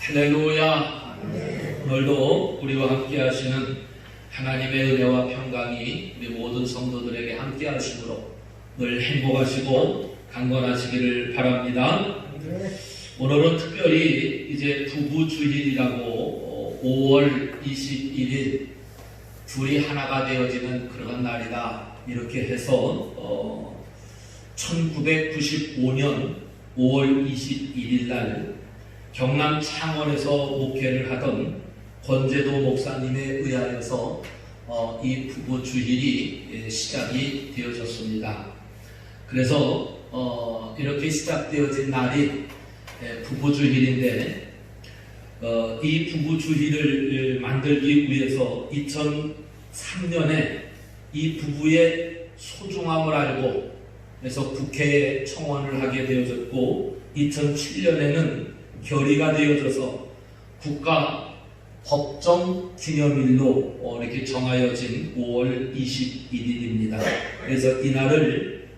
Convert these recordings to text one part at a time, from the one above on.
할렐루야. 오늘도 우리와 함께 하시는 하나님의 은혜와 평강이 우리 모든 성도들에게 함께 하시므로 늘 행복하시고 강건하시기를 바랍니다. 오늘은 특별히 이제 부부주일이라고 5월 21일 둘이 하나가 되어지는 그런 날이다 이렇게 해서 1995년 5월 21일 날 경남 창원에서 목회를 하던 권재도 목사님에 의하여서 이 부부주일이 시작이 되어졌습니다. 그래서 이렇게 시작되어진 날이 부부주일인데 이 부부주일을 만들기 위해서 2003년에 이 부부의 소중함을 알고 그래서 국회에 청원을 하게 되어졌고 2007년에는 결의가 되어져서 국가 법정 기념일로 이렇게 정하여진 5월 21일입니다. 그래서 이날을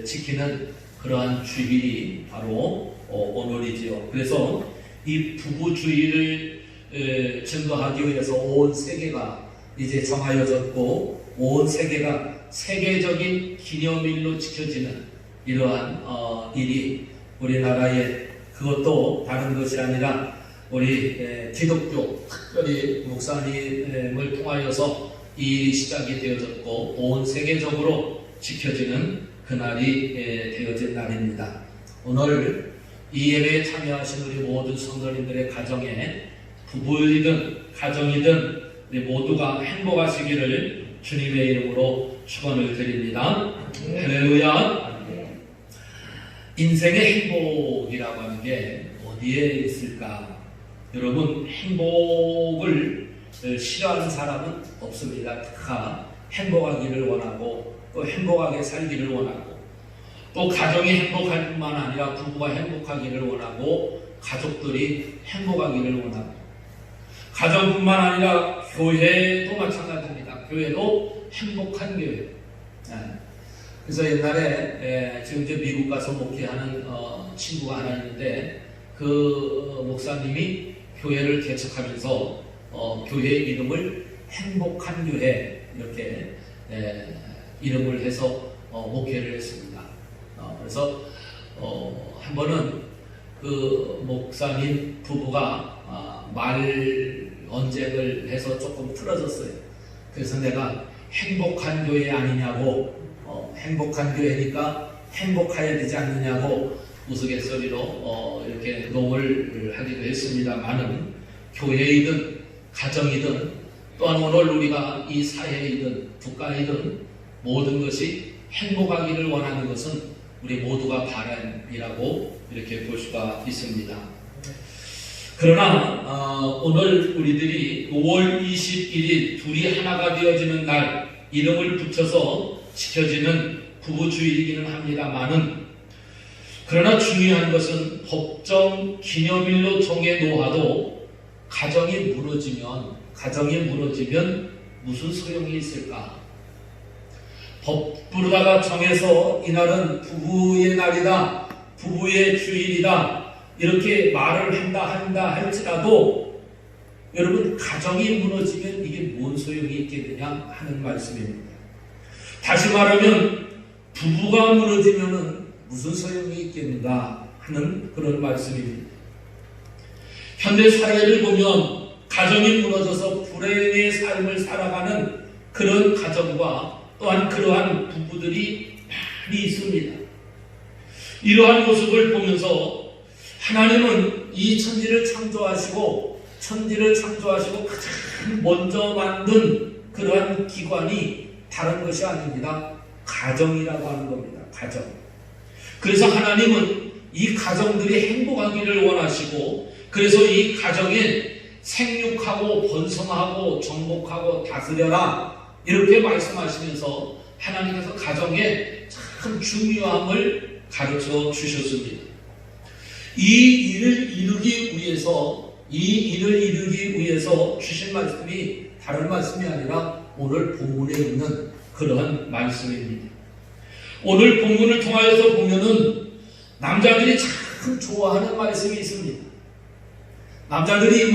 지키는 그러한 주일이 바로 오늘이지요. 그래서 이 부부주의를 증거하기 위해서 온 세계가 이제 정하여졌고 온 세계가 세계적인 기념일로 지켜지는 이러한 일이 우리나라에 그것도 다른 것이 아니라 우리 기독교 특별히 목사님을 통하여서 이 시작이 되어졌고 온 세계적으로 지켜지는 그날이 되어진 날입니다. 오늘 이 예배에 참여하신 우리 모든 성도님들의 가정에 부부이든 가정이든 우리 모두가 행복하시기를 주님의 이름으로 축원을 드립니다. 할렐루야. 인생의 행복이라고 하는 게 어디에 있을까? 여러분, 행복을 싫어하는 사람은 없습니다. 다 행복하기를 원하고 또 행복하게 살기를 원하고 또 가정이 행복할 뿐만 아니라 부부가 행복하기를 원하고 가족들이 행복하기를 원하고 가정뿐만 아니라 교회도 마찬가지입니다. 교회도 행복한 교회. 그래서 옛날에 지금 이제 미국 가서 목회하는 친구가 하나 있는데 그 목사님이 교회를 개척하면서 교회 이름을 행복한 교회 이렇게 이름을 해서 목회를 했습니다. 그래서 한 번은 그 목사님 부부가 말 언쟁을 해서 조금 틀어졌어요. 그래서 내가 행복한 교회 아니냐고 행복한 교회니까 행복해야 되지 않느냐고 우스갯소리로 이렇게 농을 하기도 했습니다만은 교회이든 가정이든 또한 오늘 우리가 이 사회이든 국가이든 모든 것이 행복하기를 원하는 것은 우리 모두가 바람이라고 이렇게 볼 수가 있습니다. 그러나 오늘 우리들이 5월 21일 둘이 하나가 되어지는 날 이름을 붙여서 지켜지는 부부주일이기는 합니다만은 그러나 중요한 것은 법정 기념일로 정해놓아도 가정이 무너지면 무슨 소용이 있을까? 법부로다가 정해서 이날은 부부의 날이다, 부부의 주일이다 이렇게 말을 한다 할지라도 여러분 가정이 무너지면 이게 뭔 소용이 있겠느냐 하는 말씀입니다. 다시 말하면 부부가 무너지면 무슨 소용이 있겠는가 하는 그런 말씀입니다. 현대 사회를 보면 가정이 무너져서 불행의 삶을 살아가는 그런 가정과 또한 그러한 부부들이 많이 있습니다. 이러한 모습을 보면서 하나님은 이 천지를 창조하시고 가장 먼저 만든 그러한 기관이 다른 것이 아닙니다. 가정이라고 하는 겁니다. 가정. 그래서 하나님은 이 가정들이 행복하기를 원하시고 그래서 이 가정에 생육하고 번성하고 정복하고 다스려라 이렇게 말씀하시면서 하나님께서 가정의 참 중요함을 가르쳐 주셨습니다. 이 일을 이루기 위해서 주신 말씀이 다른 말씀이 아니라 오늘 본문에 있는 그러한 말씀입니다. 오늘 본문을 통하여서 보면은 남자들이 참 좋아하는 말씀이 있습니다. 남자들이 이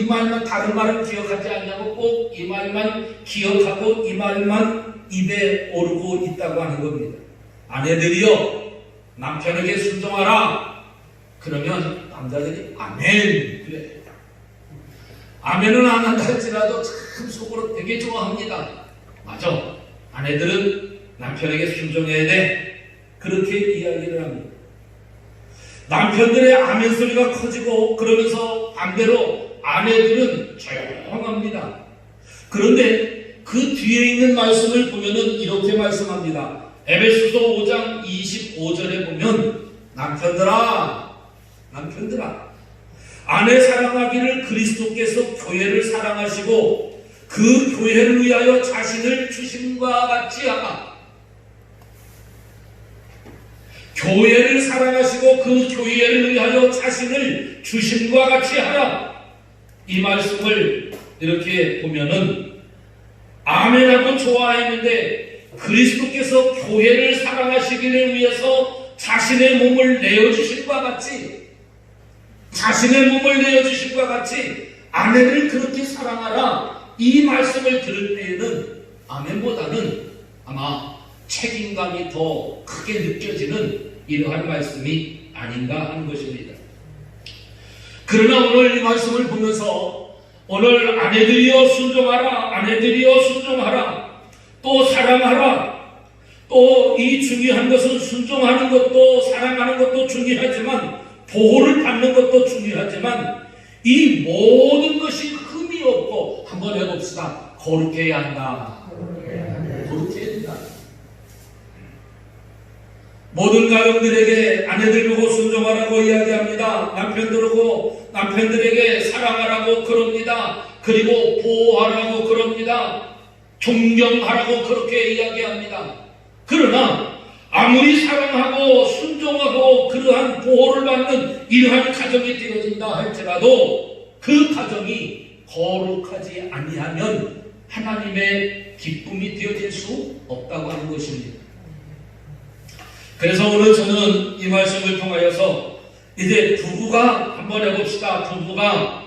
말만 다른 말은 기억하지 않냐고 꼭 이 말만 기억하고 이 말만 입에 오르고 있다고 하는 겁니다. 아내들이여 남편에게 순종하라. 그러면 남자들이 아멘 그래. 아멘은 안 한다 할지라도 참 속으로 되게 좋아합니다. 맞아. 아내들은 남편에게 순종해야 돼. 그렇게 이야기를 합니다. 남편들의 아멘 소리가 커지고 그러면서 반대로 아내들은 조용합니다. 그런데 그 뒤에 있는 말씀을 보면은 이렇게 말씀합니다. 에베소서 5장 25절에 보면 남편들아 아내 사랑하기를 그리스도께서 교회를 사랑하시고 그 교회를 위하여 자신을 주심과 같이 하라. 교회를 사랑하시고 그 교회를 위하여 자신을 주심과 같이 하라. 이 말씀을 이렇게 보면은 아멘하고 좋아했는데 그리스도께서 교회를 사랑하시기를 위해서 자신의 몸을 내어주심과 같이 아내를 그렇게 사랑하라. 이 말씀을 들을 때에는 아멘보다는 아마 책임감이 더 크게 느껴지는 이러한 말씀이 아닌가 하는 것입니다. 그러나 오늘 이 말씀을 보면서 오늘 아내들이여 순종하라, 또 사랑하라, 또 이 중요한 것은 순종하는 것도 사랑하는 것도 중요하지만 보호를 받는 것도 중요하지만 이 모든 것이 흠이 없고 한번 해봅시다. 거룩해야 한다. 거룩해야 된다. 모든 가정들에게 아내들 보고 순종하라고 이야기합니다. 남편들에게 사랑하라고 그럽니다. 그리고 보호하라고 그럽니다. 존경하라고 그렇게 이야기합니다. 그러나 아무리 사랑하고 순종하고 그러한 보호를 받는 이러한 가정이 되어진다 할지라도 그 가정이 거룩하지 아니하면 하나님의 기쁨이 되어질 수 없다고 하는 것입니다. 그래서 오늘 저는 이 말씀을 통하여서 이제 부부가 한번 해봅시다. 부부가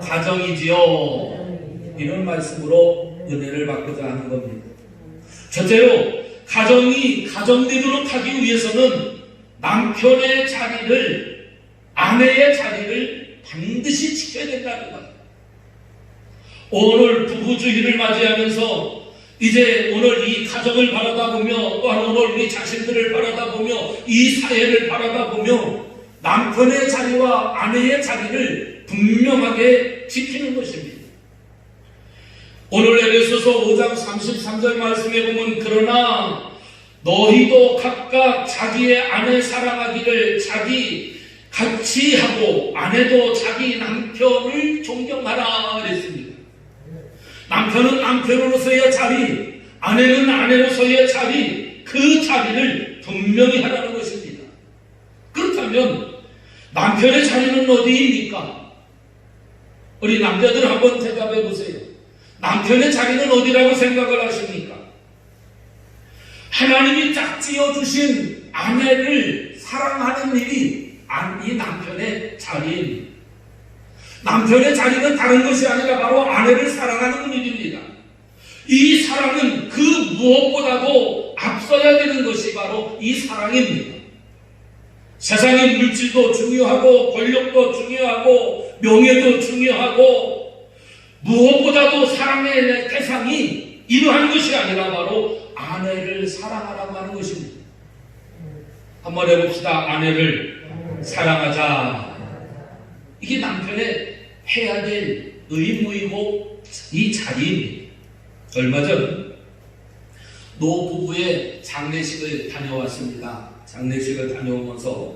가정이지요. 이런 말씀으로 은혜를 받고자 하는 겁니다. 첫째로 가정이 가정되도록 하기 위해서는 남편의 자리를 아내의 자리를 반드시 지켜야 된다는 거예요. 오늘 부부주의를 맞이하면서 이제 오늘 이 가정을 바라다보며 또한 오늘 우리 자신들을 바라다보며 이 사회를 바라다보며 남편의 자리와 아내의 자리를 분명하게 지키는 것입니다. 오늘 에베소서 5장 33절 말씀에 보면 그러나 너희도 각각 자기의 아내 사랑하기를 자기 같이 하고 아내도 자기 남편을 존경하라 그랬습니다. 남편은 남편으로서의 자리, 아내는 아내로서의 자리, 그 자리를 분명히 하라는 것입니다. 그렇다면 남편의 자리는 어디입니까? 우리 남자들 한번 대답해 보세요. 남편의 자리는 어디라고 생각을 하십니까? 하나님이 짝 지어주신 아내를 사랑하는 일이 이 남편의 자리입니다. 남편의 자리는 다른 것이 아니라 바로 아내를 사랑하는 일입니다. 이 사랑은 그 무엇보다도 앞서야 되는 것이 바로 이 사랑입니다. 세상의 물질도 중요하고 권력도 중요하고 명예도 중요하고 무엇보다도 사랑의 대상이 이러한 것이 아니라 바로 아내를 사랑하라고 하는 것입니다. 한번 해봅시다. 아내를 사랑하자. 이게 남편의 해야 될 의무이고 이 자리입니다. 얼마 전 노부부의 장례식을 다녀왔습니다. 장례식을 다녀오면서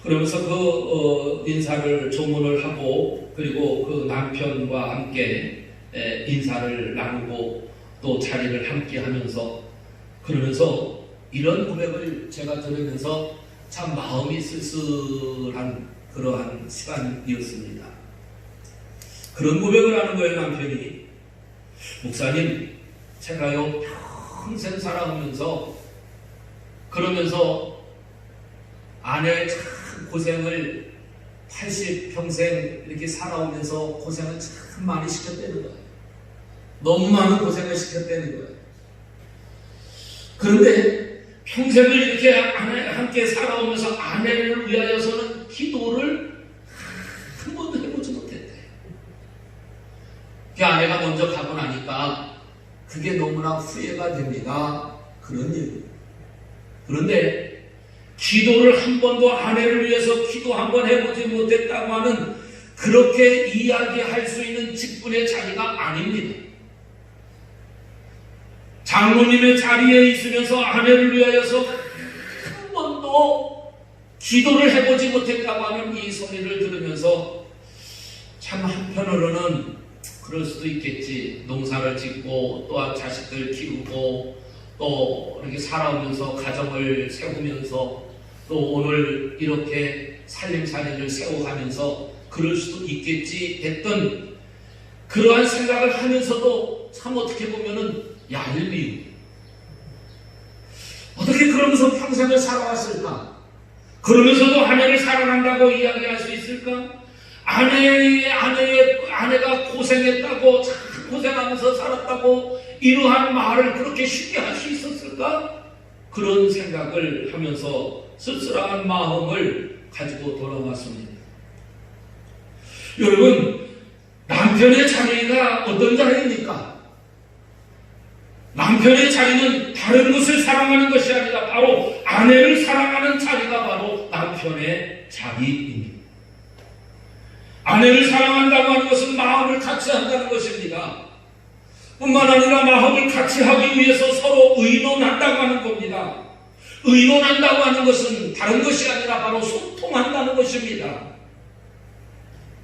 그러면서 인사를 조문을 하고 그리고 그 남편과 함께 인사를 나누고 또 자리를 함께 하면서 그러면서 이런 고백을 제가 들으면서 참 마음이 쓸쓸한 그러한 시간이었습니다. 그런 고백을 하는 거예요. 남편이 목사님 제가요 평생 살아오면서 그러면서 아내의 참 고생을 80평생 이렇게 살아오면서 고생을 참 많이 시켰다는 거예요. 너무 많은 고생을 시켰다는 거예요. 그런데 평생을 이렇게 함께 살아오면서 아내를 위하여서는 기도를 한 번도 해보지 못했대. 그 아내가 먼저 가고 나니까 그게 너무나 후회가 됩니다. 그런 얘기. 그런데 기도를 한 번도 아내를 위해서 기도 한 번 해보지 못했다고 하는 그렇게 이야기할 수 있는 직분의 자리가 아닙니다. 장로님의 자리에 있으면서 아내를 위하여서 한 번도 기도를 해보지 못했다고 하는 이 소리를 들으면서 참 한편으로는 그럴 수도 있겠지. 농사를 짓고 또한 자식들 키우고 또 이렇게 살아오면서 가정을 세우면서 또 오늘 이렇게 살림살이를 세워가면서 그럴 수도 있겠지 했던 그러한 생각을 하면서도 참 어떻게 보면은 얄미워. 어떻게 그러면서 평생을 살아왔을까? 그러면서도 아내를 사랑한다고 이야기할 수 있을까? 아내가 고생했다고, 참 고생하면서 살았다고 이러한 말을 그렇게 쉽게 할 수 있었을까? 그런 생각을 하면서 쓸쓸한 마음을 가지고 돌아왔습니다. 여러분, 남편의 자리가 어떤 자리입니까? 남편의 자리는 다른 것을 사랑하는 것이 아니라 바로 아내를 사랑하는 자리가 바로 남편의 자리입니다. 아내를 사랑한다고 하는 것은 마음을 같이 한다는 것입니다. 뿐만 아니라 마음을 같이 하기 위해서 서로 의논한다고 하는 겁니다. 의논한다고 하는 것은 다른 것이 아니라 바로 소통한다는 것입니다.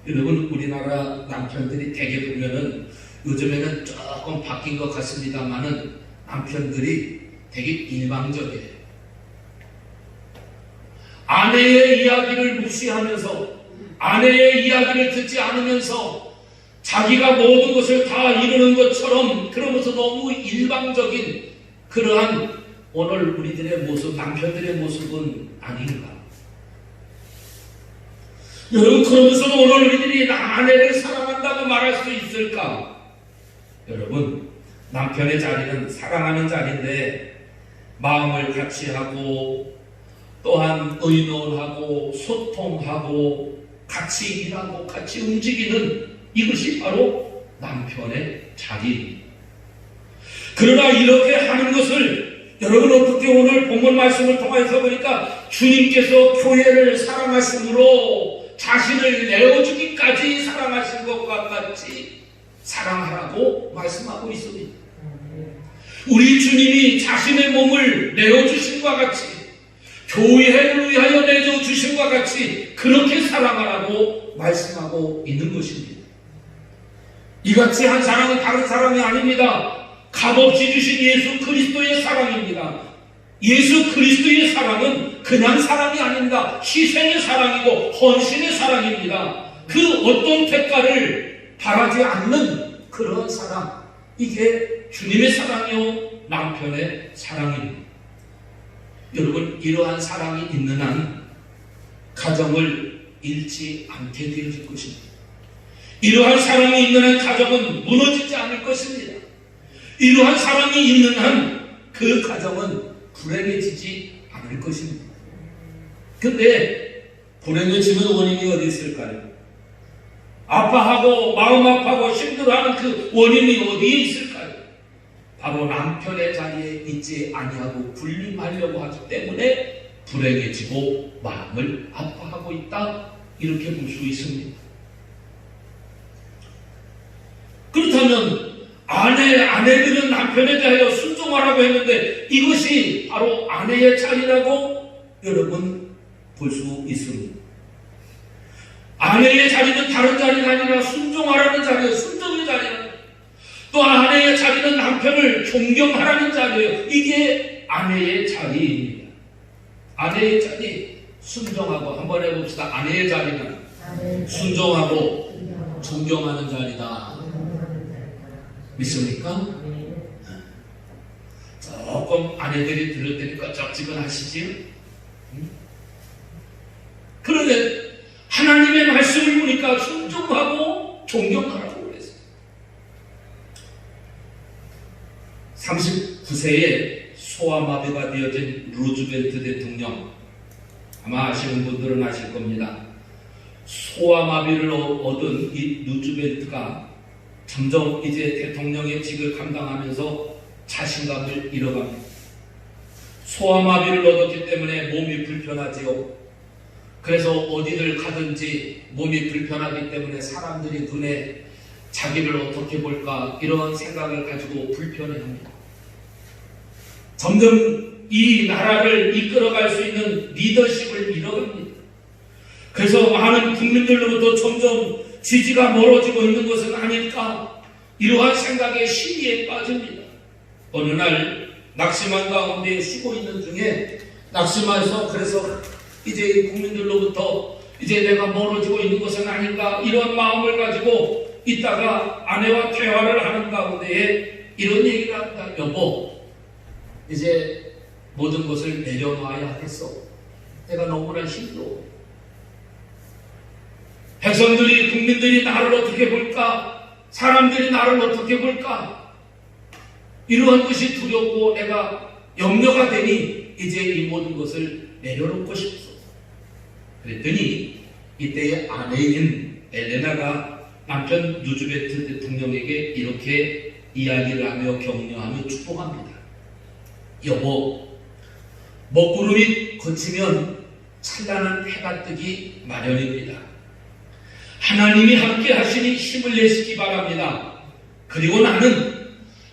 여러분, 우리나라 남편들이 대개 보면은 요즘에는 조금 바뀐 것 같습니다만은 남편들이 되게 일방적이에요. 아내의 이야기를 무시하면서 아내의 이야기를 듣지 않으면서 자기가 모든 것을 다 이루는 것처럼 그러면서 너무 일방적인 그러한 오늘 우리들의 모습, 남편들의 모습은 아닌가. 여러분, 그러면서도 오늘 우리들이 아내를 사랑한다고 말할 수 있을까? 여러분, 남편의 자리는 사랑하는 자리인데 마음을 같이 하고 또한 의논하고 소통하고 같이 일하고 같이 움직이는 이것이 바로 남편의 자리입니다. 그러나 이렇게 하는 것을 여러분 어떻게 오늘 본문 말씀을 통해서 보니까 주님께서 교회를 사랑하심으로 자신을 내어주기까지 사랑하신 것과 같이 사랑하라고 말씀하고 있습니다. 우리 주님이 자신의 몸을 내어주심과 같이 교회를 위하여 내어주심과 같이 그렇게 사랑하라고 말씀하고 있는 것입니다. 이같이 한 사랑은 다른 사랑이 아닙니다. 값없이 주신 예수 그리스도의 사랑입니다. 예수 그리스도의 사랑은 그냥 사랑이 아닙니다. 희생의 사랑이고 헌신의 사랑입니다. 그 어떤 대가를 바라지 않는 그런 사랑, 이게 주님의 사랑이요 남편의 사랑입니다. 여러분, 이러한 사랑이 있는 한 가정을 잃지 않게 되어질 것입니다. 이러한 사랑이 있는 한 가정은 무너지지 않을 것입니다. 이러한 사랑이 있는 한 그 가정은 불행해지지 않을 것입니다. 근데 불행해지는 원인이 어디 있을까요? 아파하고 마음 아파하고 힘들어하는 그 원인이 어디에 있을까요? 바로 남편의 자리에 있지 아니하고 군림하려고 하기 때문에 불행해지고 마음을 아파하고 있다, 이렇게 볼 수 있습니다. 그렇다면 아내들은 남편에 대하여 순종하라고 했는데 이것이 바로 아내의 자리라고 여러분 볼 수 있습니다. 아내의 자리는 다른 자리가 아니라 순종하라는 자리예요. 순종의 자리예요. 또 아내의 자리는 남편을 존경하라는 자리예요. 이게 아내의 자리입니다. 아내의 자리, 순종하고 한번 해봅시다. 아내의 자리는 순종하고 존경하는 자리다. 믿습니까? 조금 아내들이 들을 때니까 쩍지근하시지요? 그런데 하나님의 말씀을 보니까 순종하고 존경하라고 그랬어요. 39세에 소아마비가 되어진 루즈벨트 대통령, 아마 아시는 분들은 아실 겁니다. 소아마비를 얻은 이 루즈벨트가 점점 이제 대통령의 직을 감당하면서 자신감을 잃어갑니다. 소아마비를 얻었기 때문에 몸이 불편하지요. 그래서 어디를 가든지 몸이 불편하기 때문에 사람들이 눈에 자기를 어떻게 볼까 이런 생각을 가지고 불편해합니다. 점점 이 나라를 이끌어갈 수 있는 리더십을 잃어갑니다. 그래서 많은 국민들로부터 점점 지지가 멀어지고 있는 것은 아닐까, 이러한 생각에 심리에 빠집니다. 어느 날 낙심한 가운데 쉬고 있는 중에 낙심해서 그래서 이제 국민들로부터 이제 내가 멀어지고 있는 것은 아닌가 이런 마음을 가지고 있다가 아내와 대화를 하는 가운데에 이런 얘기를 합니다. 여보, 이제 모든 것을 내려놔야 하겠어. 내가 너무나 힘들어. 백성들이, 국민들이 나를 어떻게 볼까? 사람들이 나를 어떻게 볼까? 이러한 것이 두렵고 내가 염려가 되니 이제 이 모든 것을 내려놓고 싶소. 그랬더니 이때의 아내인 엘레나가 남편 루즈벨트 대통령에게 이렇게 이야기를 하며 격려하며 축복합니다. 여보, 먹구름이 거치면 찬란한 해가 뜨기 마련입니다. 하나님이 함께 하시니 힘을 내시기 바랍니다. 그리고 나는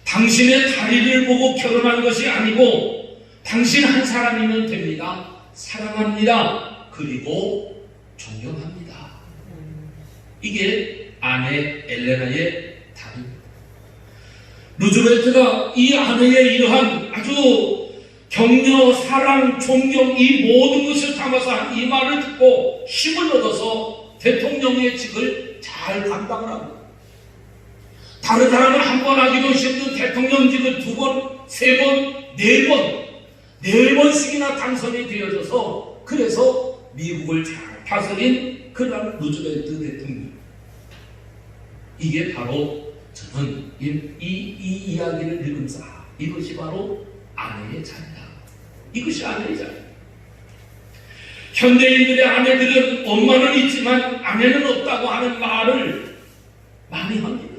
당신의 다리를 보고 결혼한 것이 아니고 당신 한 사람이면 됩니다. 사랑합니다. 그리고 존경합니다. 이게 아내 엘레나의 답입니다. 루즈벨트가 이 아내의 이러한 아주 격려, 사랑, 존경 이 모든 것을 담아서 한 이 말을 듣고 힘을 얻어서 대통령의 직을 잘 감당을 합니다. 다른 사람은 한 번 하기도 힘든 대통령직을 2번, 3번, 4번, 4번씩이나 당선이 되어져서 그래서 미국을 잘 다스린 그런 루즈벨트 대통령. 이게 바로 저는 이 이야기를 읽으면서 이것이 바로 아내의 자리다. 이것이 아내의 자리다. 현대인들의 아내들은 엄마는 있지만 아내는 없다고 하는 말을 많이 합니다.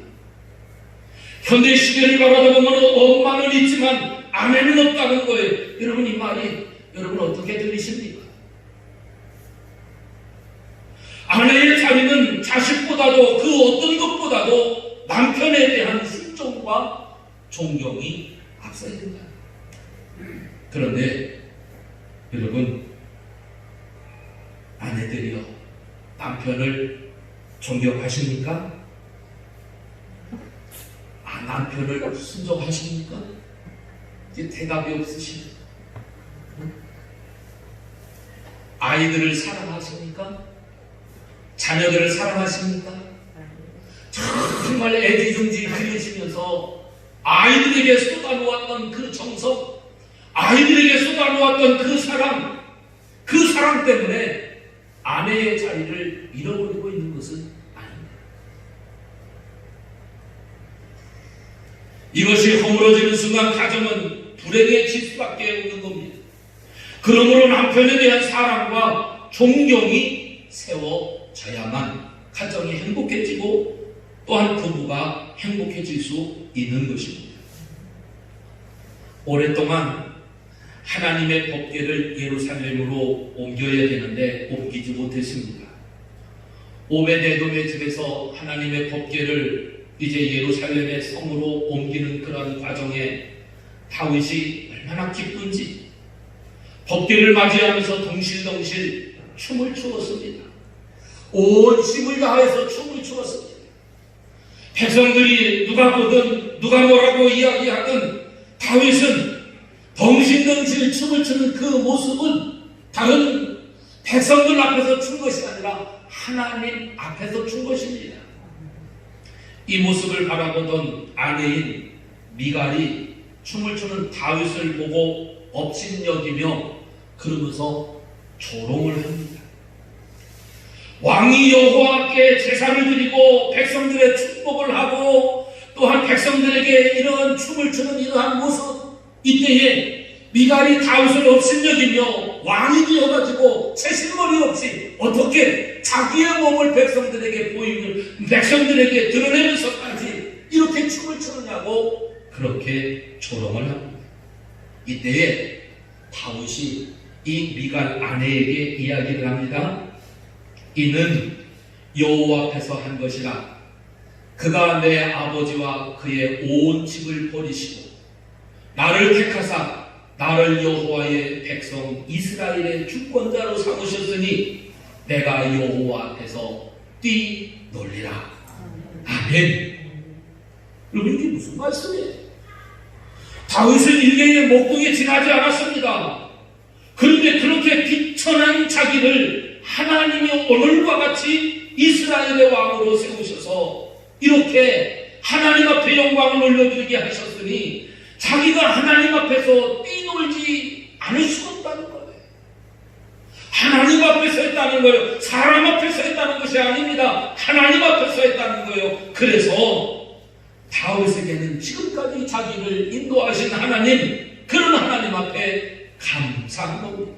현대 시대를 바라다 보면 엄마는 있지만 아내는 없다는 거예요. 여러분 이 말이 여러분 어떻게 들리십니까? 아내의 자리는 자식보다도 그 어떤 것보다도 남편에 대한 순종과 존경이 앞서야 된다. 그런데 여러분 아내들이요, 남편을 존경하십니까? 남편을 순종하십니까? 이제 대답이 없으십니까? 아이들을 사랑하십니까? 자녀들을 사랑하십니까? 정말 애지중지 그리시면서 아이들에게 쏟아놓았던 그 정성, 아이들에게 쏟아놓았던 그 사랑 때문에 아내의 자리를 잃어버리고 있는 것은 아닙니다. 이것이 허물어지는 순간 가정은 불행에 질 수밖에 없는 겁니다. 그러므로 남편에 대한 사랑과 존경이 세워져야만 가정이 행복해지고 또한 부부가 행복해질 수 있는 것입니다. 오랫동안 하나님의 법궤를 예루살렘으로 옮겨야 되는데 옮기지 못했습니다. 오베데돔의 집에서 하나님의 법궤를 이제 예루살렘의 성으로 옮기는 그런 과정에 다윗이 얼마나 기쁜지 법궤를 맞이하면서 덩실덩실 춤을 추었습니다. 온 힘을 다해서 춤을 추었습니다. 백성들이 누가 보든 누가 뭐라고 이야기하든 다윗은 덩실덩실 춤을 추는 그 모습은 다른 백성들 앞에서 춘 것이 아니라 하나님 앞에서 춘 것입니다. 이 모습을 바라보던 아내인 미갈이 춤을 추는 다윗을 보고 업신여기며 그러면서 조롱을 합니다. 왕이 여호와께 제사를 드리고 백성들의 축복을 하고 또한 백성들에게 이러한 춤을 추는 이러한 모습, 이때에 미갈이 다윗을 업신여기며 왕이 되어가지고 채신머리 없이 어떻게 자기의 몸을 백성들에게 보이는, 백성들에게 드러내면서까지 이렇게 춤을 추느냐고 그렇게 조롱을 합니다. 이때에 다윗이 이 미갈 아내에게 이야기를 합니다. 이는 여호와 앞에서 한 것이라. 그가 내 아버지와 그의 온 집을 버리시고 나를 택하사 나를 여호와의 백성 이스라엘의 주권자로 삼으셨으니 내가 여호와 앞에서 뛰놀리라. 아멘. 여러분, 이게 무슨 말씀이에요? 다윗은 일개의 목동에 지나지 않았습니다. 그런데 그렇게 비천한 자기를 하나님이 오늘과 같이 이스라엘의 왕으로 세우셔서 이렇게 하나님 앞에 영광을 올려드리게 하셨으니 자기가 하나님 앞에서 뛰놀지 않을 수 없다는 거예요. 하나님 앞에서 했다는 거예요. 사람 앞에서 했다는 것이 아닙니다. 하나님 앞에서 했다는 거예요. 그래서 다윗에게는 지금까지 자기를 인도하신 하나님, 그런 하나님 앞에 감사한 겁니다.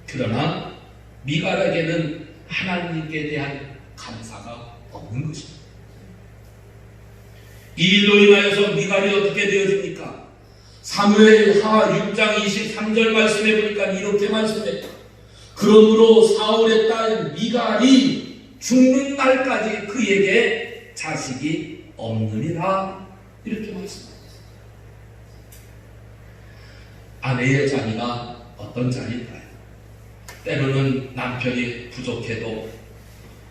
그러나 미갈에게는 하나님께 대한 감사가 없는 것입니다. 이 일로 인하여서 미갈이 어떻게 되어집니까? 사무엘하 6장 23절 말씀해 보니까 이렇게 말씀해요. 그러므로 사울의 딸 미갈이 죽는 날까지 그에게 자식이 없느니라, 이렇게 말씀합니다. 아내의 자리가 어떤 자리일까요? 때로는 남편이 부족해도,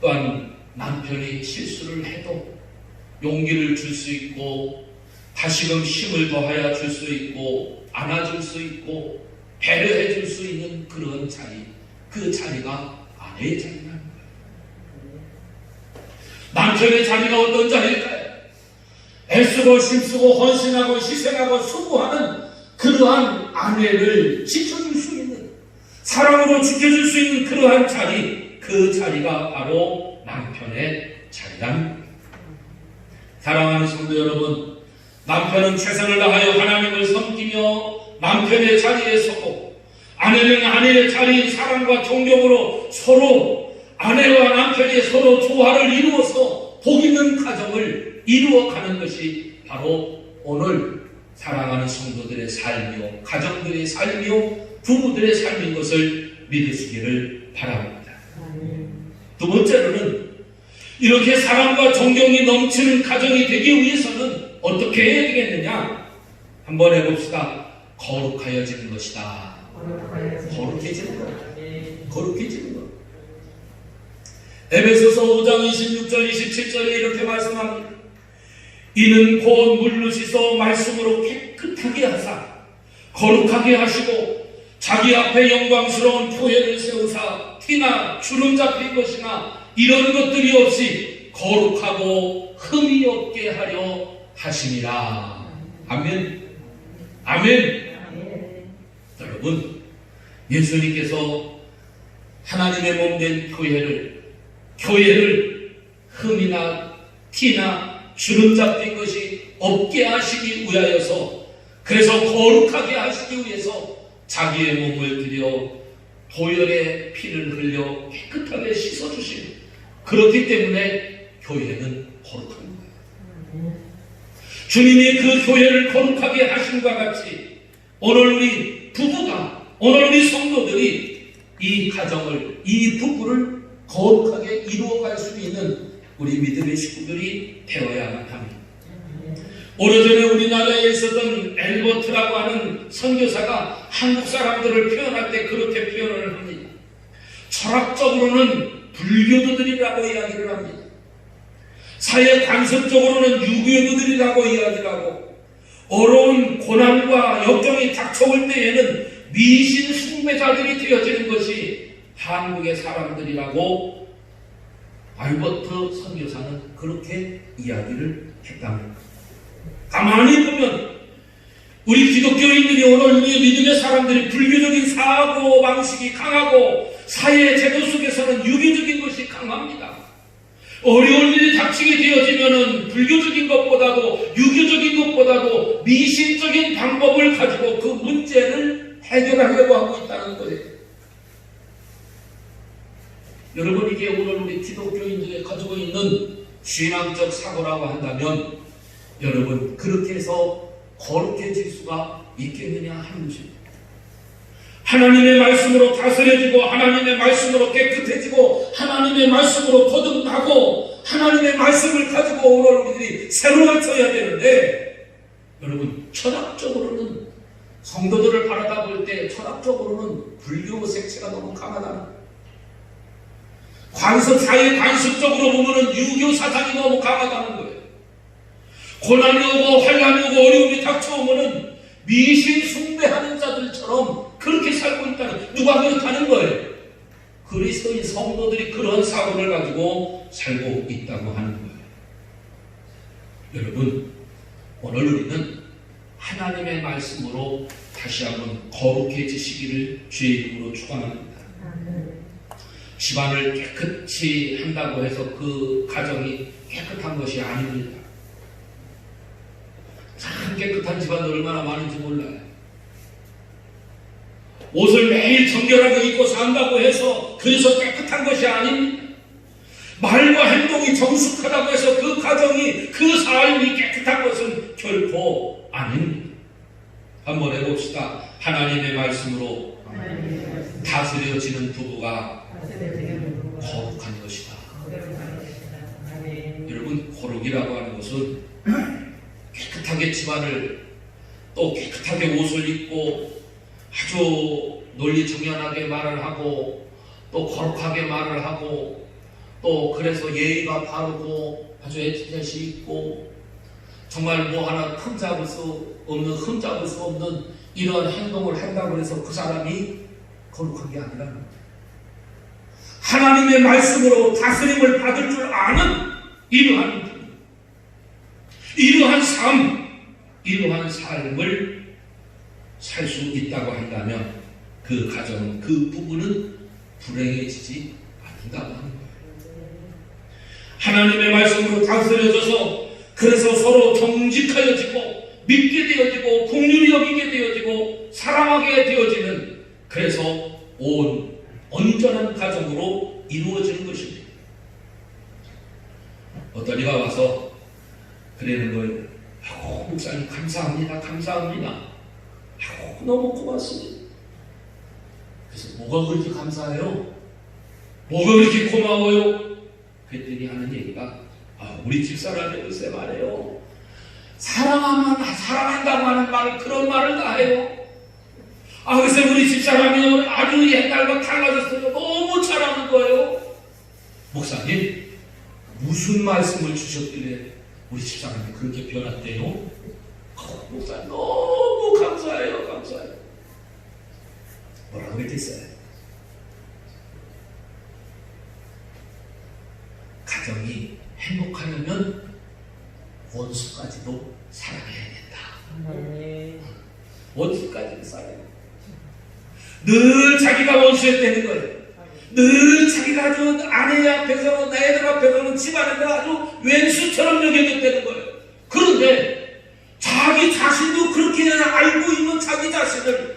또한 남편이 실수를 해도 용기를 줄 수 있고 다시금 힘을 더하여 줄 수 있고 안아줄 수 있고 배려해 줄 수 있는 그런 자리, 그 자리가 아내의 자리라는 거예요. 남편의 자리가 어떤 자리일까요? 애쓰고 힘쓰고 헌신하고 희생하고 수고하는 그러한 아내를 지켜줄 수 있는, 사랑으로 지켜줄 수 있는 그러한 자리, 그 자리가 바로 남편의 자리라는 거예요. 사랑하는 성도 여러분, 남편은 최선을 다하여 하나님을 섬기며 남편의 자리에 서고, 아내는 아내의 자리인 사랑과 존경으로 서로, 아내와 남편이 서로 조화를 이루어서 복 있는 가정을 이루어가는 것이 바로 오늘 사랑하는 성도들의 삶이요, 가정들의 삶이요, 부부들의 삶인 것을 믿으시기를 바랍니다. 두 번째로는 이렇게 사랑과 존경이 넘치는 가정이 되기 위해서는 어떻게 해야 되겠느냐? 한번 해봅시다. 거룩하여지는 것이다. 거룩해지는 것. 거룩해지는 것. 에베소서 5장 26절 27절에 이렇게 말씀합니다. 이는 곧 물로 씻어 말씀으로 깨끗하게 하사 거룩하게 하시고 자기 앞에 영광스러운 교회를 세우사 티나 주름 잡힌 것이나 이런 것들이 없이 거룩하고 흠이 없게 하려 하심이라. 아멘. 아멘. 여러분, 예수님께서 하나님의 몸 된 교회를 흠이나 티나 주름 잡힌 것이 없게 하시기 위하여서, 그래서 거룩하게 하시기 위해서 자기의 몸을 들여 보혈의 피를 흘려 깨끗하게 씻어주신, 그렇기 때문에 교회는 거룩한 거예요. 주님이 그 교회를 거룩하게 하심과 같이 오늘 우리 부부가, 오늘 우리 성도들이 이 가정을, 이 부부를 거룩하게 이루어갈 수 있는 우리 믿음의 식구들이 되어야만 합니다. 오래전에 우리나라에 있었던 엘버트라고 하는 선교사가 한국 사람들을 표현할 때 그렇게 표현을 합니다. 철학적으로는 불교도들이라고 이야기를 합니다. 사회 관습적으로는 유교도들이라고 이야기를 하고, 어려운 고난과 역경이 닥쳐올 때에는 미신 숭배자들이 되어지는 것이 한국의 사람들이라고 알버트 선교사는 그렇게 이야기를 했답니다. 가만히 보면 우리 기독교인들이, 오늘 우리 믿음의 사람들이 불교적인 사고 방식이 강하고 사회 제도 속에서는 유교적인 것이 강합니다. 어려운 일이 닥치게 되어지면은 불교적인 것보다도 유교적인 것보다도 미신적인 방법을 가지고 그 문제를 해결하려고 하고 있다는 거예요. 여러분, 이게 오늘 우리 기독교인들이 가지고 있는 신앙적 사고라고 한다면 여러분, 그렇게 해서 거룩해질 수가 있겠느냐 하는 것입니다. 하나님의 말씀으로 다스려지고 하나님의 말씀으로 깨끗해지고 하나님의 말씀으로 거듭나고 하나님의 말씀을 가지고 오늘 우리들이 새로워져야 되는데, 여러분, 철학적으로는 성도들을 바라다 볼 때 철학적으로는 불교 색채가 너무 강하다는 거예요. 사회 관습적으로 보면은 유교 사상이 너무 강하다는 거예요. 고난이 오고 환난이 오고 어려움이 닥쳐오면은 미신 숭배하는 자들처럼 그렇게 살고 있다는, 누가 그렇다는 거예요? 그리스도인 성도들이 그런 사고를 가지고 살고 있다고 하는 거예요. 여러분, 오늘 우리는 하나님의 말씀으로 다시 한번 거룩해지시기를 주의 이름으로 축원합니다. 집안을 깨끗이 한다고 해서 그 가정이 깨끗한 것이 아닙니다. 참 깨끗한 집안도 얼마나 많은지 몰라요. 옷을 매일 정결하게 입고 산다고 해서 그래서 깨끗한 것이 아닙니다. 말과 행동이 정숙하다고 해서 그 가정이, 그 삶이 깨끗한 것은 결코 아닙니다. 한번 해봅시다. 하나님의 말씀으로 다스려지는 부부가 거룩한 것이다. 여러분, 거룩이라고 하는 것은 깨끗하게 집안을, 또 깨끗하게 옷을 입고 아주 논리정연하게 말을 하고 또 거룩하게 말을 하고 또 그래서 예의가 바르고 아주 에티켓이 있고 정말 뭐 하나 흠잡을 수 없는 이런 행동을 한다고 해서 그 사람이 거룩한 게 아니라는 거예요. 하나님의 말씀으로 다스림을 받을 줄 아는 이러한 삶을 살 수 있다고 한다면 그 가정은, 그 부부는 불행해지지 않는다고 하는 거예요. 하나님의 말씀으로 다스려져서 그래서 서로 정직하여지고 믿게 되어지고 긍휼히 여기게 되어지고 사랑하게 되어지는, 그래서 온전한 가정으로 이루어지는 것입니다. 어떤 이가 와서 그러는 거예요. 목사님 감사합니다. 너무 고맙습니다. 그래서 뭐가 그렇게 감사해요? 뭐가 그렇게 고마워요? 그랬더니 하는 얘기가, 우리 집사람이 글쎄 말해요. 사랑한다고 하는 말, 그런 말을 다 해요. 글쎄 우리 집사람이 아주 옛날과 달라졌어요. 너무 잘하는 거예요. 목사님, 무슨 말씀을 주셨길래 우리 집사람이 그렇게 변했대요? 목사님 너무 감사해요. 뭐라고 그랬겠어요? 가정이 행복하려면 원수까지도 사랑해야 된다. 원수까지도 사랑해야 된다. 늘 자기가 원수였다는 거예요. 늘 자기가 아주 아내 앞에서는, 애들 앞에서는, 집안에서 아주 왼수처럼 여겨졌다는 거예요. 그런데 자기 자신도 그렇게 알고 있는 자기 자신을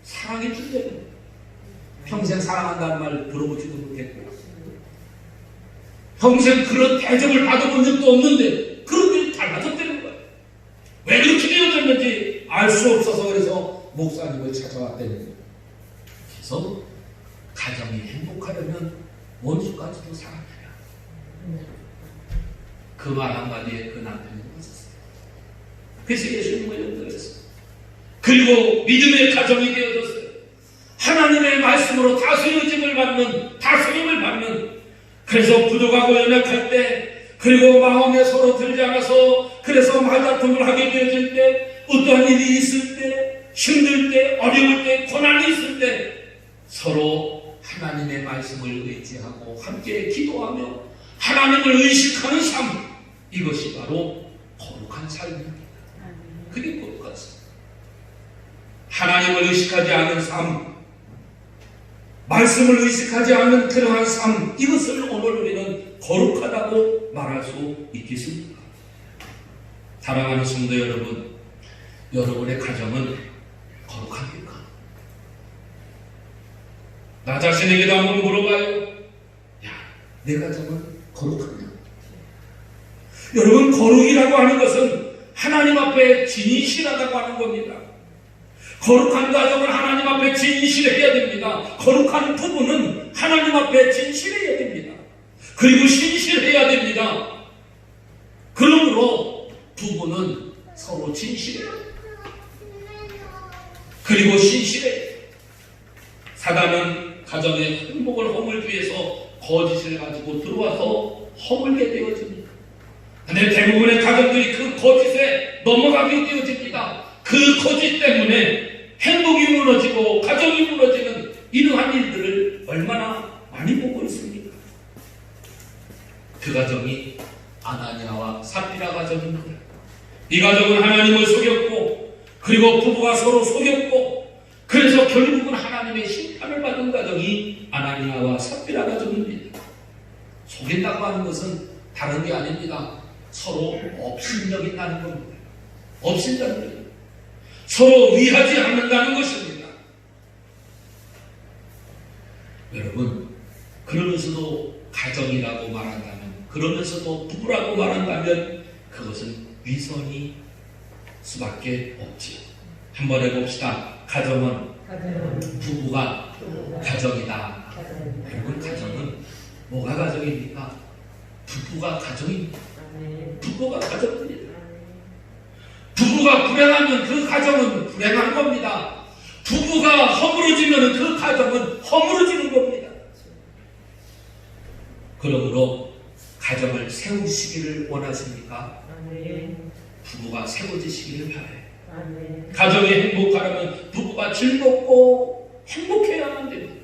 사랑해 준다는 거예요. 평생 사랑한다는 말 들어보지도 못했고 평생 그런 대접을 받아본 적도 없는데 그런 게 달라졌다는 거예요. 왜 그렇게 되어졌는지 알 수 없어서 그래서 목사님을 찾아왔다는 거예요. 그래서 가정이 행복하려면 원수까지도 사랑해라. 그 말 한마디에 그 남편이 웃었어요. 그래서 예수님을 연결했어요. 그리고 믿음의 가정이 되어졌어요. 하나님의 말씀으로 다스림을 받는, 그래서 부족하고 연약할 때, 그리고 마음에 서로 들지 않아서 그래서 말다툼을 하게 되어질 때, 어떠한 일이 있을 때, 힘들 때, 어려울 때, 고난이 있을 때 서로 하나님의 말씀을 의지하고 함께 기도하며 하나님을 의식하는 삶, 이것이 바로 거룩한 삶입니다. 그게 거룩한 삶. 하나님을 의식하지 않은 삶, 말씀을 의식하지 않는 그러한 삶, 이것을 오늘 우리는 거룩하다고 말할 수 있겠습니까? 사랑하는 성도 여러분, 여러분의 가정은 거룩합니까? 나 자신에게도 한번 물어봐요. 야, 내 가정은 거룩하냐? 여러분, 거룩이라고 하는 것은 하나님 앞에 진실하다고 하는 겁니다. 거룩한 가정은 하나님 앞에 진실해야 됩니다. 거룩한 부부는 하나님 앞에 진실해야 됩니다. 그리고 신실해야 됩니다. 그러므로 부부는 서로 진실해요. 그리고 신실해요. 사단은 가정의 행복을 허물기 위해서 거짓을 가지고 들어와서 허물게 되어집니다. 근데 대부분의 가정들이 그 거짓에 넘어가게 되어집니다. 그 거짓 때문에 행복이 무너지고 가정이 무너지는 이러한 일들을 얼마나 많이 보고 있습니까? 그 가정이 아나니아와 삽비라 가정입니다. 이 가정은 하나님을 속였고, 그리고 부부가 서로 속였고, 그래서 결국은 하나님의 심판을 받은 가정이 아나니아와 삽비라 가정입니다. 속인다고 하는 것은 다른 게 아닙니다. 서로 업신여긴다는 겁니다. 업신다는 겁니다. 서로 위하지 않는다는 것입니다. 여러분, 그러면서도 가정이라고 말한다면, 그러면서도 부부라고 말한다면 그것은 위선이 수밖에 없지요. 한번 해봅시다. 가정은 부부가 가정이다. 여러분, 가정은 뭐가 가정입니까? 부부가 가정입니다. 부부가 가정입니다. 부부가 불행하면 그 가정은 불행한 겁니다. 부부가 허물어지면 그 가정은 허물어지는 겁니다. 그러므로 가정을 세우시기를 원하십니까? 부부가 세워지시기를 바라요. 가정이 행복하려면 부부가 즐겁고 행복해야만 됩니다.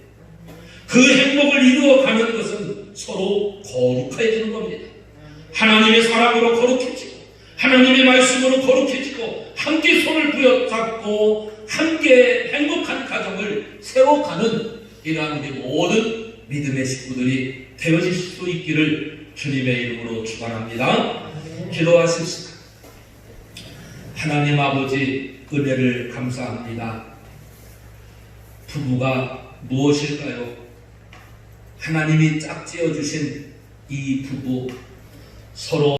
그 행복을 이루어가는 것은 서로 거룩해지는 겁니다. 하나님의 사랑으로 거룩해지고, 하나님의 말씀으로 거룩해지고, 함께 손을 부여잡고 함께 행복한 가정을 세워가는 이러한 우리 모든 믿음의 식구들이 되어질 수 있기를 주님의 이름으로 축원합니다. 기도하십시다. 하나님 아버지, 은혜를 감사합니다. 부부가 무엇일까요? 하나님이 짝지어 주신 이 부부, 서로